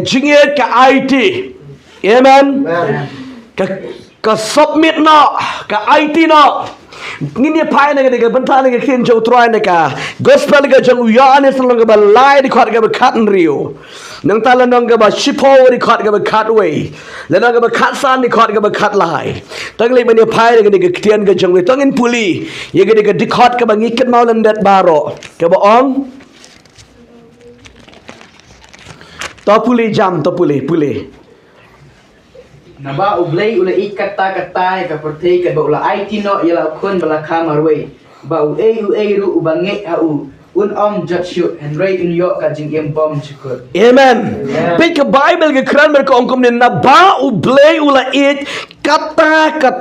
jingit ka IT. Amen. Ka submit no, ka IT no. Ngini pai na ga banta na ga kin jo try na ka gospel ga jang uya ne sang ga ba lai di khat ga ba khat rio nang tala nang ga ba shipo di khat ga ba khat we le nang ga ba khat san di khat ga ba khat lai tang le ba ne pai na ga tian ga jang we tang in puli ye ga di khat ga ba ngi ket mau lan dat baro ga ba ong to puli jam to puli Naba ublay ula ikata ka pertay ka ba ula IT no yala kun bala kamarwe ba u ru ubange au un judge Henry in yo ka jingem bom chikut. Amen. Pick a Bible ke kran mereka ongkom ni naba ublay ula it kata ka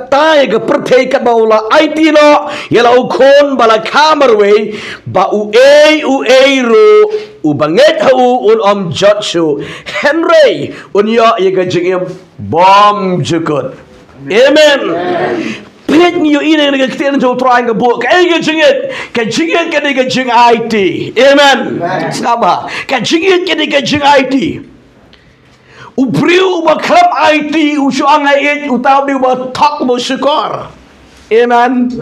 pertay ka ba ula IT no yala ukon bala kamarwe ba u ru ubanget hau judge Henry un yo ye ka jingem bom jukut. Amen. Pet niyo ina nga kitiyan jo trying a book. Kaya ka jingit ka jing IT. Amen. Sama. Ka jingit ka jing IT. Ubriu ba klap IT usyo ang it utaw di ba talk mo syukor. Amen.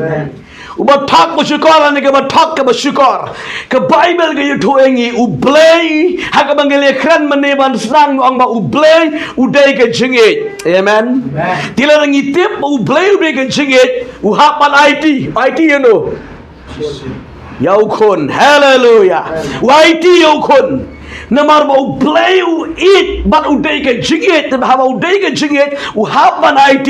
Uba talk mo syukor ani ka ba talk ka ba syukor. Ka Bible ka yutuengi ublay haka bangili kran maneban snang ang ba ublay uday ka jingit. Amen. Tila nang itip ublay uday ka jingit uhapan IT you know. Yaukon. Hallelujah. IT yaukon. Namar ba ublay it but uday ka jingit haba uday ka jingit uhapan IT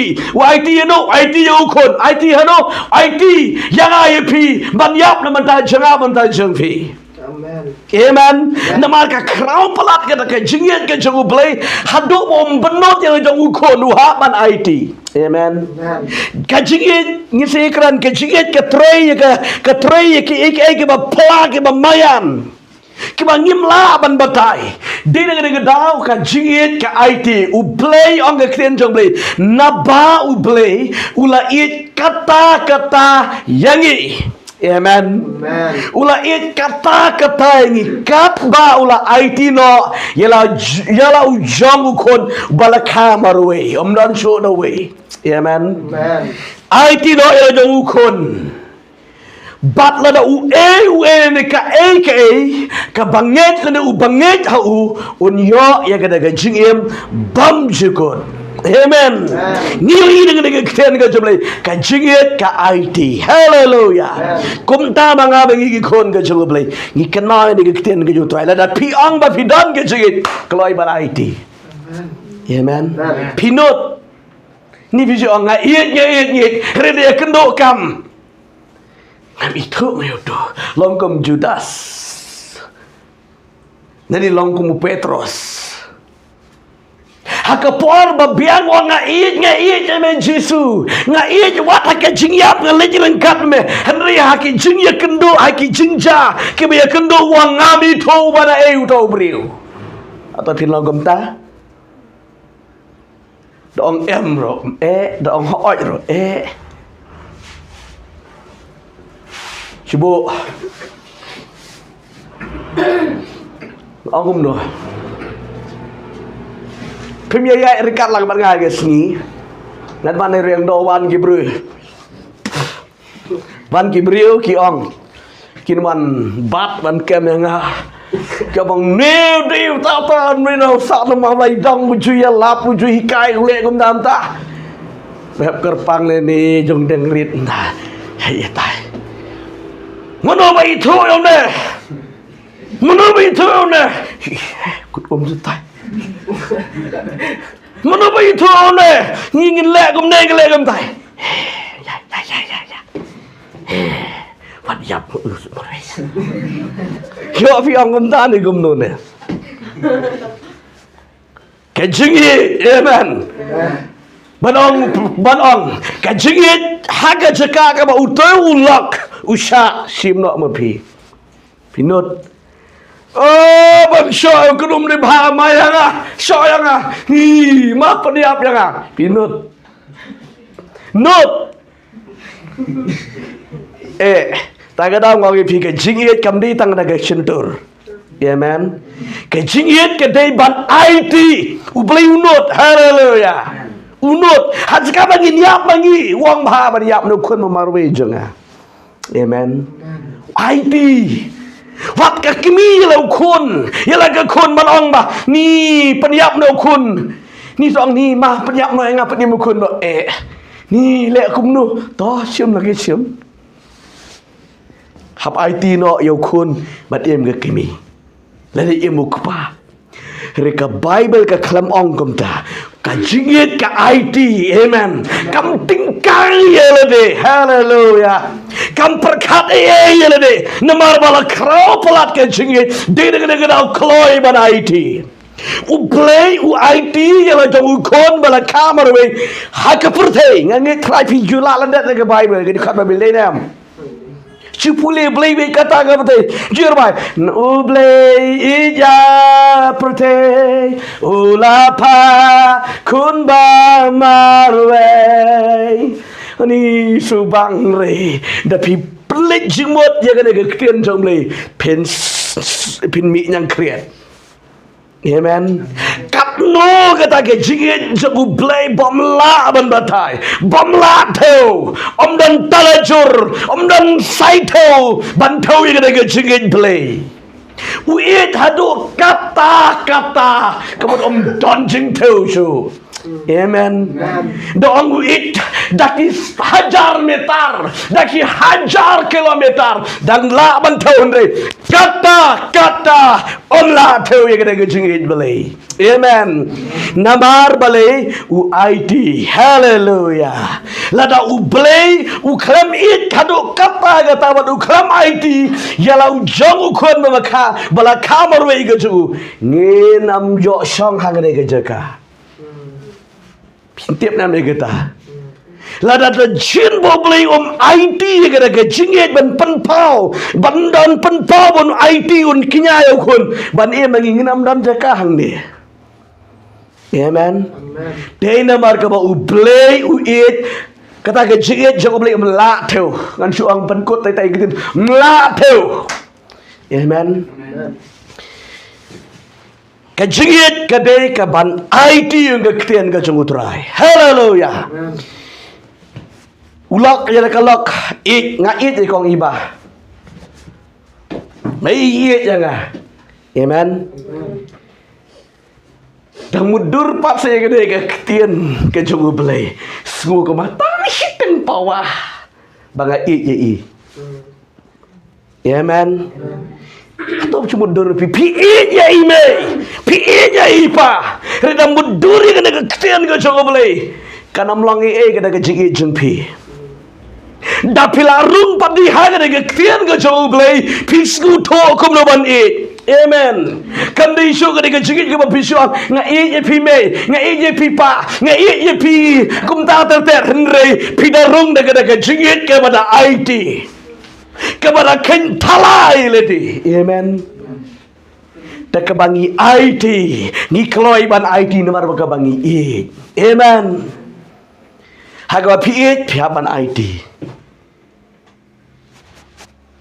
you know IT yaukon IT hano IT yang IP banyap naman tayo jangaman tayo jangfi. Amen. Namar ka kraw palat ka jingit ka jang ublay hado mo benot yang jang ukon uhapan IT. Amen. Ka jingit ngisikran ka jingit ka tray ka ba plug ka ba mayan. Kiba ngimla ban batay. Di na nga daw ka jingit ka IT. Ublay ang ka kriyan jang blay. Naba ublay. Ulait kata yangi. Amen. Ulait kata yangi. Kat ba ula IT no. Yala ujang ukon balaka marwe. Omdan show na way. Amen. IT no yala jang ukon. Bat lada ni ka banget lada banget hau unyo ya kada jingim bam jikot. Amen. Ngili dengan keten ka jumlay ka jingit ka IT. Hallelujah. Kumta mga bangi kon ka jumlay. Ngi kana ni keten ka jutay lada piang ba pidan ka jingit kloy ba IT. Amen. Pinot ni visyo nga iit rede kendo kam. Kami itu meyodo longkom Judas nani longkom Petrus hakapor babiang wa ngait men Jesu ngait wat hak jingyap ngalej lengkap me henry hak jingya kendo hak jingja ke be kendo wa ngami tho bana to briu atau tin longkom ta dong em ro dong oi ro Cibo Angum no Premier ya rikat lang barnga gesni Nat man riang do wan gibril Wan gibril ki ong Kinwan bat wan kem yang Kabang nêu điêu tao ta Mình nào sạc nó mà vay dong Buju ya lap buju hikai Lệ kum tam ta Beb kerpang ni Jung deng rit Hei tai Mana ba itu yang ne? Kut om jutai. Mana ba itu yang ne? Ngin lek kum tai. Ya. Wat yap us boris. Yo fi ang kum ta ni kum no ne. Kejingi, amen. Banong kajingit haga jaka ka ba utoy ulak usha simno mapi pinot bang shoy kunum ni bha maya shoy nga hi ma paniap nga pinot not taga daw ngi pi kajingit kam di tang na ga chentur Amen. Kejingiet kedai ban IT. Ublay unut. Hallelujah. Unut. Hadzka bangi niap bangi. Wang baha ban niap no kun mamarwe jenga. Amen. IT. Wat ka kimi yala kun. Yala ka kun ban ong ba. Ni peniap no kun. Ni song ni mah peniap no enga peniap no kun no Ni lek kum no. Toh sium lagi sium. Hab IT no yau kun. Bat em ka kimi. Lalu ia mukpa. Reka Bible ka kalam ong kumta. Ka jingit ka IT. Amen. Kam tingkang yelade. Hallelujah. Kam perkat yelade. Namar bala krau pelat ka jingit. Dede au kloy ban IT. Ublay u IT yela jong ukon bala kamar we. Hakapurte. Ngangit try pi jula landat ka Bible. Gadi khat ba bilenam. Cipule blay be kata ka pate jirbai ublay ija pate ulapa kunba marwe ani subang re da pi plik jimot ya kana ka kien jong le pin mi nyang kriat. Amen. Kapno kata ke jingit jagu blay bom la ban batai. Bom la theo. Om dan talajur. Om dan saito. Ban theo yang kata ke jingit blay. Uit hadu kata-kata. Kemudian om don jing theo syu. Amen. Doang uit daki hajar meter, daki hajar kilometer dan la ban theo re. Kata-kata on la theo yang kata ke jingit blay. Amen. Namar balay u IT. Hallelujah. Lada u blay u klam it kado kata kata u klam IT. Yala u jong u kon mamaka bala kamar we gaju. Nginam jo song hang re gajaka. Pintip nam re gata. Lada da jin bo blay IT kata ke jingit ban penpau. Ban don penpau bon IT un kinyai kon. Ban e manginam dan jaka hang ni. Amen. Day namar ka ba ublay uit kata ke jingit jang ublay mla theo ngan suang penkut tai tai gitin mla theo. Amen. Ka jingit ka day ka ban IT yung ka ktian ka jang utray. Hallelujah. Ulok ya ka lok ik nga it ikong iba. May it nga. Amen. Dan mudur pap saya kena ke ketian ke jungu belai. Semua ke mata hiteng bawah. Bangga i ye i. Amen. Atau cuma mudur pi ye i me. Pi ye i pa. Reda mudur kena ke ketian ke jungu belai. Kana mlangi kena ke jingi jengpi. Dapilarung padi ha kena ke ketian ke jungu belai. Pi sku to kum no ban i. Amen. Kandi isu ketika jingit ke bapisuang nga iye pi me, nga iye pi pa, nga iye pi kumta ter henry pidarung ketika jingit kepada IT. Kepada kentalai leti. Amen. Da kebangi IT, ni kloi ban IT nomor kebangi i. Amen. Haga pi it pi ban IT.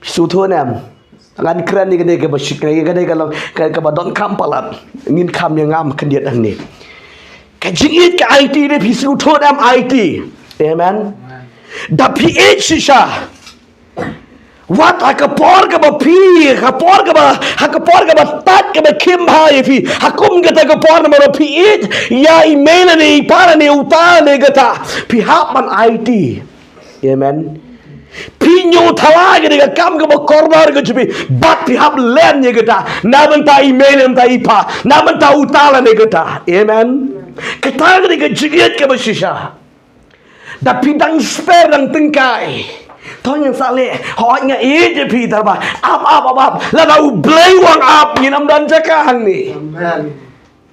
Suthonam. Ngan keren ni kena ke basyik ni kena kalau ke badon kampalat ngin kam yang ngam kendiat ang ni. Ka jingit ka IT ni pisu thod am IT. Amen. Da PH shisha. Wat hakapor ka ba pi, hakapor ka ba tat ka ba kim hai pi. Hakum ka ta kapor na mo PH ya email ni para ni uta ni gata. Pi hapan IT. Amen. Pinyo thawa ke dega kam ke korbar ke jubi bat pihap len ye geta naban ta email ta ipa naban ta utala ne geta. Amen. Kata ke dega jigit ke basisha da pindang spare dang tengkai ton yang sale ho nga e je pi ta ba up la da u blay wang up ni nam dan jakang ni.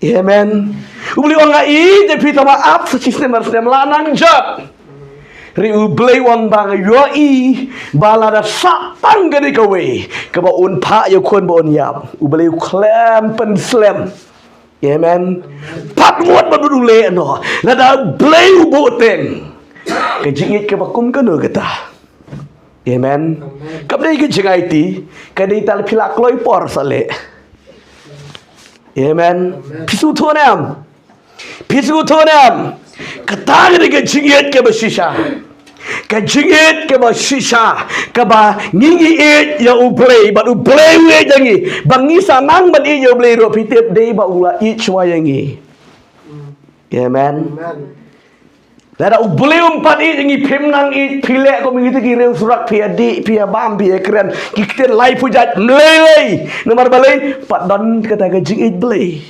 Amen. U blay wang nga e je pi ta ba up sistem lanang jat. Riu blay wan bang yoi balada sapang gani kawe kaba un pa yo kon bon yap u blay klam pen slam. Amen. Pat wot ba dule no la da blay u boteng ke jingit ke bakum ka no kata. Amen. Kap dai ke jingai ti ka dai tal phila kloi por sale. Amen. Pisu tonam. Pisu tonam. Katang ni ke jingit ke basisha. Ke jingit ke basisha. Ke ba ngingi it ya uplay. But uplay we jangi. Bangi sanang ban it ya uplay ro pitip day ba ula it semua yangi. Amen. Lada uplay umpan it jangi pimnang it pilek ko mengitu kira surat pia di pia bam pia keren. Kita live pujat melelei. Nomor balai pat don kata ke jingit belai.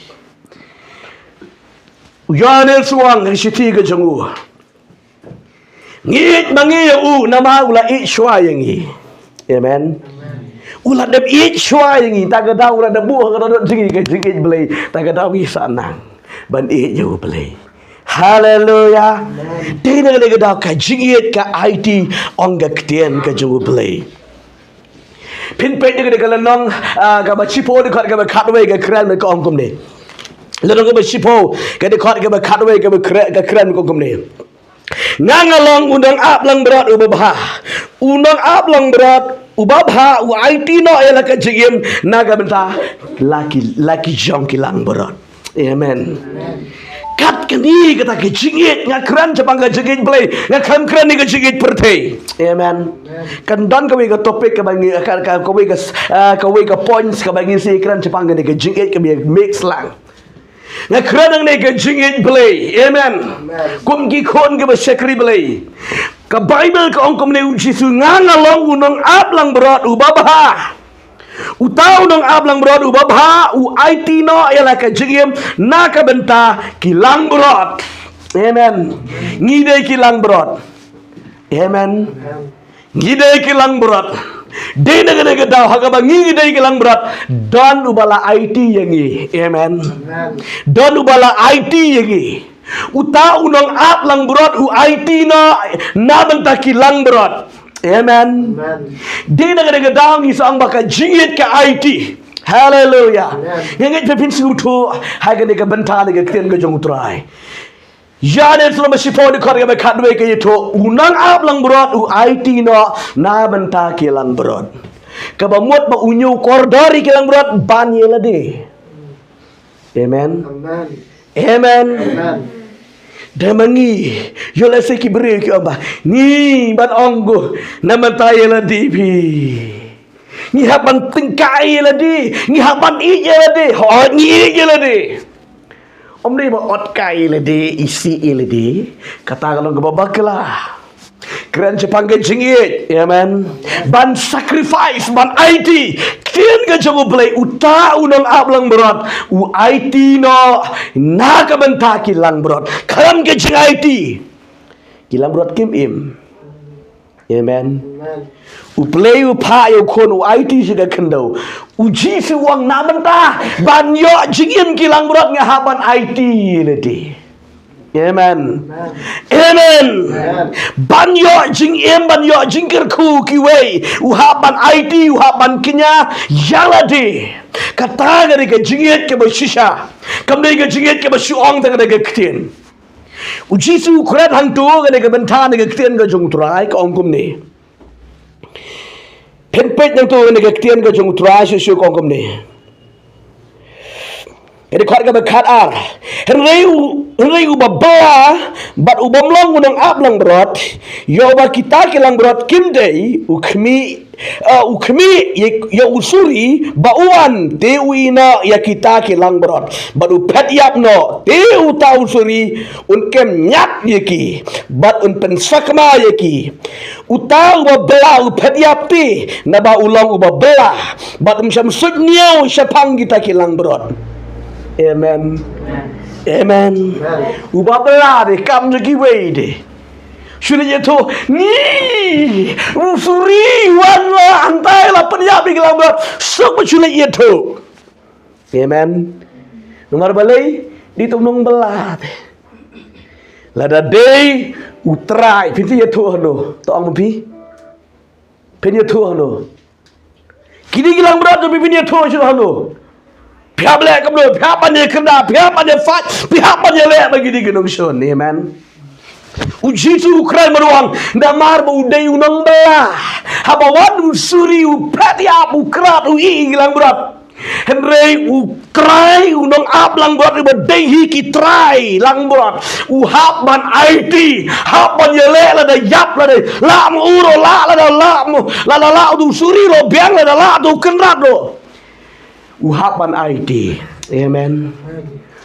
Uyanel suang risiti ke jengu. Ngit mangi ya nama ula it shwa yangi. Amen. Ula dep it shwa yangi. Tak ada ula dep buah kada jingi ke jingit belai. Tak ada wi sanang. Ban it you belai. Hallelujah. Dina ne kada ka jingit ka IT onga ktien ka jengu belai. Pin pet ni kada nong ka ba chipo ni ka katwe ka kran ka ongkom ni. Lalu ka ba chipo ka ka katwe ka kran ka ongkom ni. Ngangalong undang ap lang berat ubabha. Undang ap lang berat ubabha u IT no ela ka jigim naga benta laki jong kilang berat. Amen. Kat kini kata ke jingit ngakran cepang ka jingit play ngakram kran ni ka jingit pertei. Amen. Kan don ka ka topik ka bangi ka ka points ka bangi si kran cepang ka ni ka jingit ka mix lang. Ngakran ni ka jingit play. Amen. Kum ki kon ka ba sekri play. Ka Bible ka ongkom ni Jisu ngangalong unang ablang berat ubabha. Utau nong ablang berat ubabha u IT no ialah ka jingim na ka benta kilang berat. Amen. Ngide kilang berat. Amen. Ngide kilang berat. Dena gede daw hagaba ngide kilang berat. Don ubala IT yangi. Amen. Don ubala IT yangi. Utau nong ablang berat u IT no na benta kilang berat. Amen. Dia nak kena gedang ni seorang bakal jingit ke IT. Hallelujah. Yang itu pepin siutu, hai kena kebentar lagi kena kejong utrai. Jangan selama sipau di korang berkatwe ke itu, unang ab lang berat u IT no na bentar kilang berat. Kebamut ba unyu kordari kilang berat banyela de. Amen. Amen. Damangi yola se kibre ki amba ni ban ongo namatay la di pi ni haban tingkai la di ni haban ije la di ho ni ije la di om ni ba ot kai la di isi la di kata kalau gebabakla keren Jepang ke jingit. Amen. Ban sacrifice ban IT kien ke jango play uta unang ablang berat u IT no na ka benta kilang berat kalam ke jing IT kilang berat kim im. Amen. U play u pa yo kon u IT siga kendo u ji si wang na benta ban yo jingim kilang berat ngahaban IT ledi. Amen. Amen. Banyo jing em banyo jingker ku kiwei uhaban IT uhaban kinya yaladi kata gari ke jingit ke bashisha kamdai ke jingit ke basuong tang ke ktien uji su kret hantu gari ke bentan ke ktien ke jong trai ke ongkum ni penpet yang tu ke ktien ke jong trai su ke ongkum ni. Jadi kau ada berkat ar. Henry ubabah, bat ubamlong unang ablang berat. Yo ba kita kilang berat kimdei ukmi ya usuri bauan teuina ya kita kilang berat. Bat upet yap no teu ta usuri unkem nyak yeki. Bat un pensakma yeki. Utau ubabela upet yap ti naba ulang ubabela. Bat syamsud niau syapang kita kilang berat. Amen. Amen. Ubabela de kam de giwe de. Sudah jatuh ni usuri wana antai la penyap bilang berat sok sudah jatuh. Amen. Nomor balai di tunung belat. Lada day utrai pintu jatuh no. Toang mempi. Pintu jatuh no. Kini bilang berat tapi pintu jatuh sudah no. Pihak belak kabel, pihak pandai kena, pihak pandai fight, pihak pandai lek bagi di gunung Sion. Amen. Uji tu Ukraina meruang, damar baudai unang belah. Habawan usuri upet ya ukrat ui hilang berat. Henry try nong ap lang buat iba dehi ki try lang buat hap ban IT hap ban yele la da yap la da la mu uro la da la mu la du suri lo biang la du kenrat lo hap ban IT. Amen.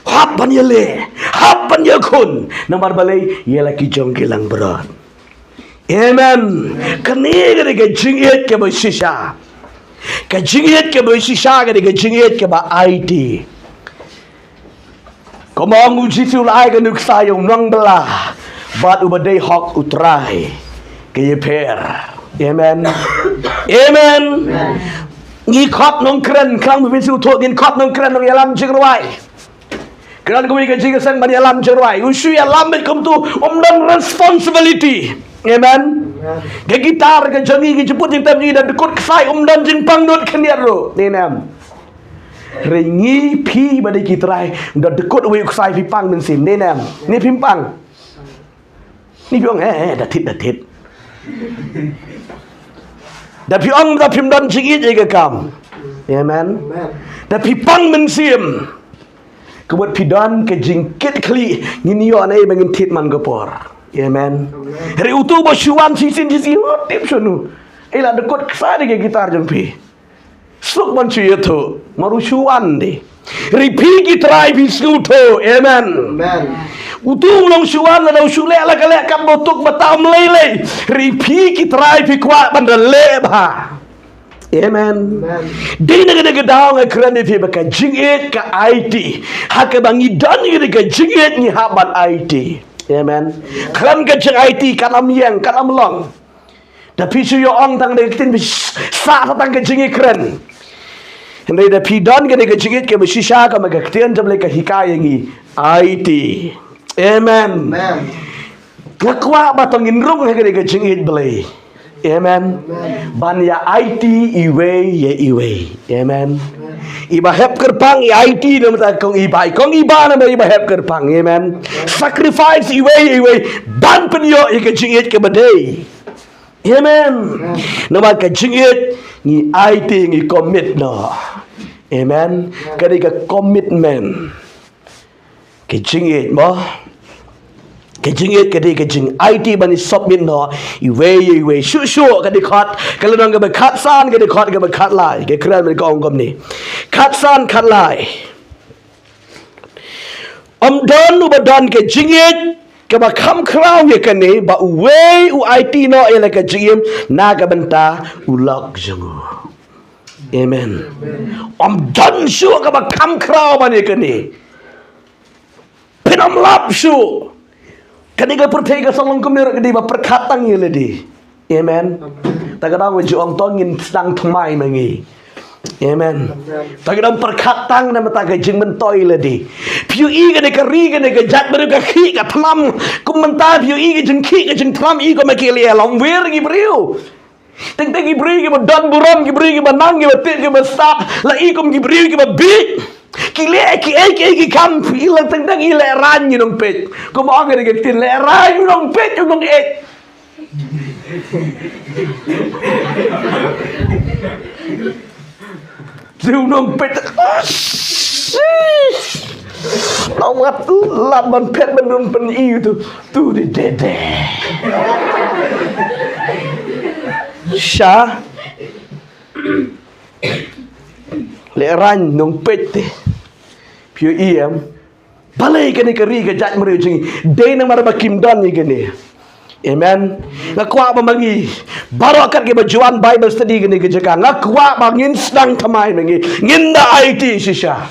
Hap ban yele hap ban yakun namar balai yela ki jong kilang berat. Amen. Kani ke jingit ke bersisa. Ke jingit ke bersisa ke jingit ke ba IT. Komong uji sulai ke nuk sayung nang belah. Bat ubadai hok utrai ke yeper. Amen. Amen. Ngi kop nong keren klang bisu thot ngin kop nong keren nong yalam jingwai. Keran kami ke jing sang ban yalam jingwai. Usu yalam bet kum tu omdang responsibility. Amen. Ke gitar ke jangi ke jemput jing tam jing dan dekut kesai dan jing pangdut keniat ro. Nenam. Rengi pi badai kitrai dan dekut we kesai pi pang men sim. Nenam. Ni pimpang. Ni piong datit. Da piong da pim dan jing je ke kam. Amen. Da pi pang men sim. Kebuat pidan ke jing kit kli ngini yo anai bangin tit man gopor. Amen. Hari utu bersyuan sisin tip sunu. Ila dekut kesana ke gitar jempi. Suk man cuy itu maru syuan deh. Ripi gitar bisu to. Amen. Utu long syuan la syule ala kale kat botuk batam lele. Ripi gitar pikwa bandale bah. Amen. Di negara gedang keran dia baka jingit ke IT. Hak bangi dan ke jingit ni habat IT. Amen. Kelam kecil IT kalam yang kalam long. Tapi suyo ong tang de tin sa tang ke jingi keren. Hendak de pidon ke de jingit ke besisa ka magaktian jable ka hikaya ngi IT. Amen. Amen. Lakwa batongin rung ke de jingit bele. Amen. Ban ya IT iwe ye iwe. Amen. Iba hep kerpang IT nama tak kong iba nama iba hep kerpang. Amen. Sacrifice iwe ban penyo ke jingit ke badai. Amen. Nama ke jingit ni IT ni commit no. Amen. Kali ke commitment ke jingit mo. Kejingit kadi kejing IT bani submit no iwe shu kadi khat kalau nang ke khat san kadi khat ke khat lai ke kran ke ong gom ni khat san khat lai don ubadan ke jingit ke ba kham kraw ye kani ba uwe u IT no ele ke jingim na ke benta ulok jangu. Amen. Don shu ke ba kham kraw bani kani pinam lap shu kani ka perthai ka salong kumir kadi ba perkhatang ye ledi. Amen. Tagadang waju ong tongin sedang thmai mangi. Amen. Tagadang perkhatang na mata ka jing mentoi ledi. Piu i ka ka ri ka jat baru ka khi ka thlam kum menta piu i ka jing khi ka jing thlam i ko ma ke le long wer gi briu. Teng gi bri gi ba don buram gi bri gi ba nang gi ba tit gi ba sap la i kum gi bri gi ba bi. Kile ki kam ilang tentang ile ran you nong pet. Ko mo ang ge tin le ran you nong pet you nong et. You nong pet. Nong wat laban pet ben pen iu tu di dede. Sha le ran nong pet piu iem balai kani kari ke jat meri jing de nang marba kim don ni gani. Amen. Ngakwa ba mangi baru akan ke bajuan Bible study gani ke jaka ngakwa bangin sedang tamai mangi nginda IT sisha.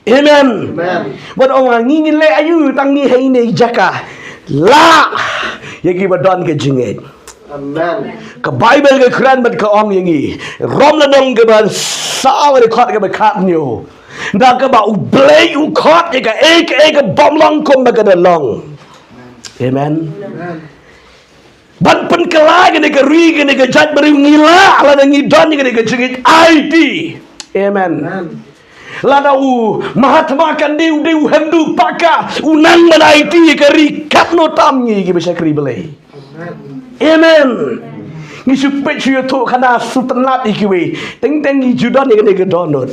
Amen. Buat orang ngingin le ayu tangi hai ni jaka la yagi badon ke jingit. Amen. Ke Bible ke Quran bad ke ong yangi rom la dong ke ba sawa de khot ke ba khat nyo da ke ba u blay u khot ke ke bom long kom ba ke da long. Amen. Ban pen kelai ke ri ke jat beri ngila ala ngi don ke jingit IT. Amen. Lada u Mahatma Gandhi u Hindu paka unang man IT ke ri kat no tam ngi ke bisa kri belai. Amen. Ni supet yo to kana sutenat ikiwe. Teng ngi judan ni ke donot.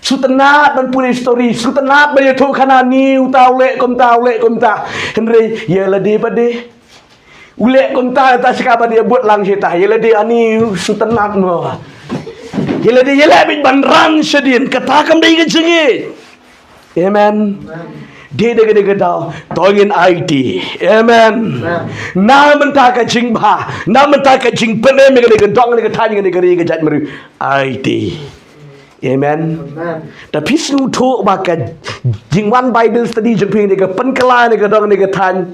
Sutenat ban puli story, sutenat ban tu kana niu tau le kom ta. Henry ye la de pade. Ule kom ta sikapa dia buat lang cita. Ye la de ani sutenat mo. Ye la de ye la bin ban ran sedin katakam dai ke jengit. Amen. Dia dega dau tongin IT. Amen. Na mentah ka jing ba, na mentah ka jing pene me dega dong dega tan dega dega jat meru IT. Amen. Tapi snu tu baka jingwan Bible study jemping dega penkela dega dong dega tan.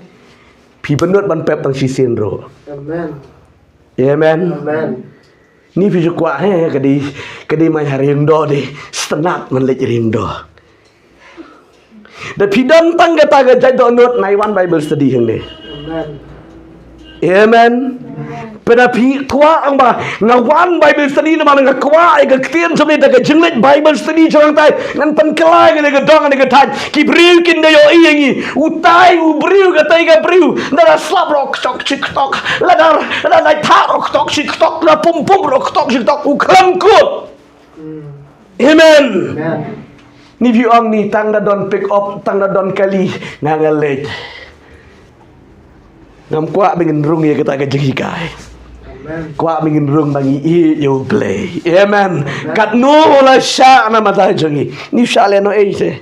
Pi penut ban pep tang sisin ro. Amen. Amen. Amen. Ni pi jukwa he kadi mai haring do de senak man lek ring do. Da pi dan tang kata jai do not nai one Bible study hang de. Amen. Amen. Pada pi kwa ang ba ngawan Bible study na man nga kwa ay gaktian sa da ka jinglet Bible study jang tai ngan pankelai nga ga dong nga tai ki briu kin da yo iyangi utai u briu ga tai ga briu da slap rock tok chik tok la da ta rock tok chik tok la pum rock tok chik tok u klam ko. Amen. Ni vi ong ni tang da don pick up tang da don kali ngangalet ngam kwa bingin rung ya kita kajeng hikai. Kwa bingin rung bangi i yo play. Amen. Kat no la sha na mata jengi. Ni sha le no se.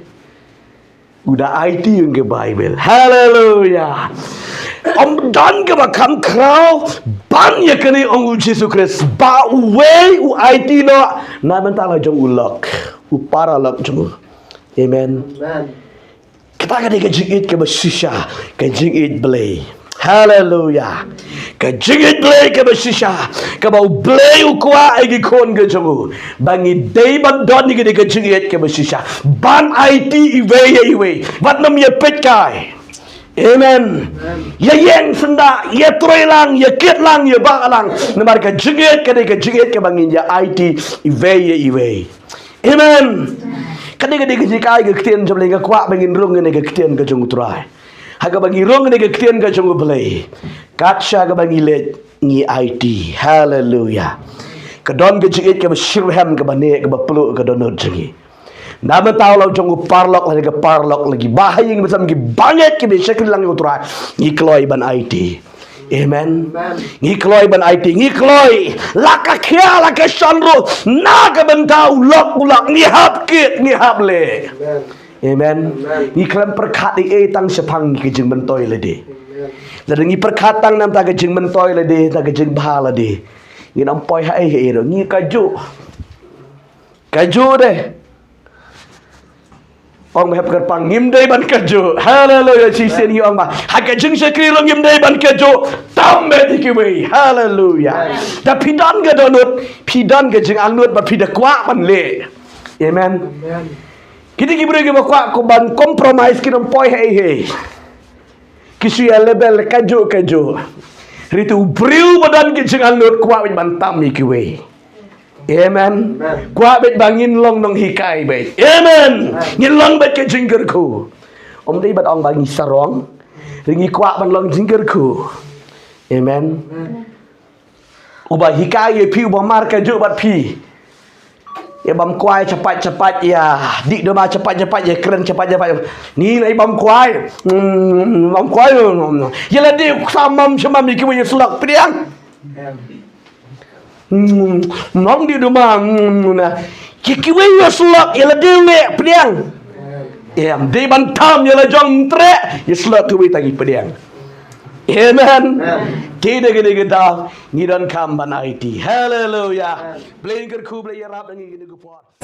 Udah IT yung ke Bible. Hallelujah. Om dan ke bakam krau ban ya kini ong Jesus Christ. Ba way u IT no na mentala jong ulok. U para lok jong. Amen. Kita kena kejingit ke bersisha, kejingit belai. Hallelujah. Kejingit belai ke bersisha, ke bau belai ukwa egi kon ke jongu. Bangi day ban don ni kejingit ke bersisha. Ban IT iwe. Wat nam ye petkai. Amen. Ya yang senda, ya troy lang, ya kit lang, ya bak lang. Namar kejingit ke bangin ya IT iwe. Amen. Kadang jika ay gaktian jam lagi kuat bangin rong ni gaktian ke jung try. Haga bangi rong ni gaktian ke jung belai. Katsha ga bangi let ni IT. Hallelujah. Kadon ke jikit ke Shirham ke bane ke baplu ke donor jengi. Nama tahu lau jung parlok lagi bahaying bersam ki banyak ke besekil lang utrai. Ni kloi ban IT. Amen. Ngikloi ban IT, ngikloi laka kia laka sandro naga bentau lok ulak ngihap kit ngihap le. Amen. Ngiklam perkat di tang sepang kejeng bentoi le de. Jadi ngi perkat tang nam ta kejeng bentoi le de, ta kejeng bahala de. Ngi nampoi hai he ro ngi kaju deh. Ong hep kerpang ngim dei ban kaju. Hallelujah sisen hi ong ma. Haka jing sekri lo ngim dei ban kaju. Tambe dikiwe. Hallelujah. Da pidan ga donut, pidan ga jing anut ba pida kwa ban le. Amen. Kita kibre ga kwa ko ban compromise kinam poi he. Kisu ya lebel kaju. Ritu briu badan ga jing anut kwa ban tam ikiwe. Amen. Kwa bet bangin long nong hikai bet. Amen. Ngin long bet ke jingger ku. Om dei bat ong bangi sarong. Ringi kwa ban long jingger ku. Amen. Ubah hikai ye pi ubah mar ke jo bat pi. Ya bam kuai cepat ya. Dik do ma cepat ya keren cepat. Ni lai bam kuai. Bam kuai. Ya la di samam iki we selak priang. Nong di rumah kikiwe ya sulak ya la dewe pediang ya de bantam ya la jong tre ya sulak tu tagi pediang. Amen. Tidak gede dah ni dan kamban IT. Hallelujah. Belain kerku belain rap dengan gini kupot.